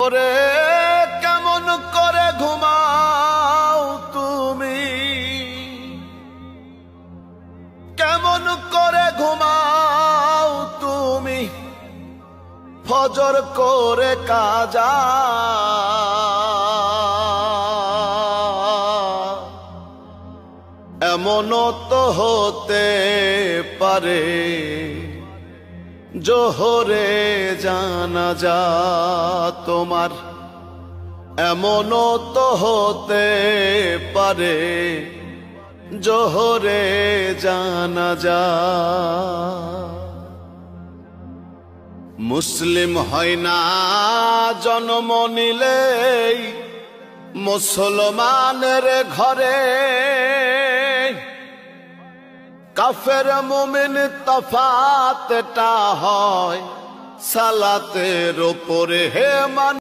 ওরে কেমন করে ঘুমাও তুমি, কেমন করে ঘুমাও তুমি ফজর করে কাজা। এমনও তো হতে পারে জোহরে জানাজা তোমার, এমনও তো হতে পারে জোহরে জানাজা। মুসলিম হয় না জন্ম নিলেই মুসলমানের ঘরে, কাফের মুমিন তফাতটা হয় সালাতের উপরে। হে মান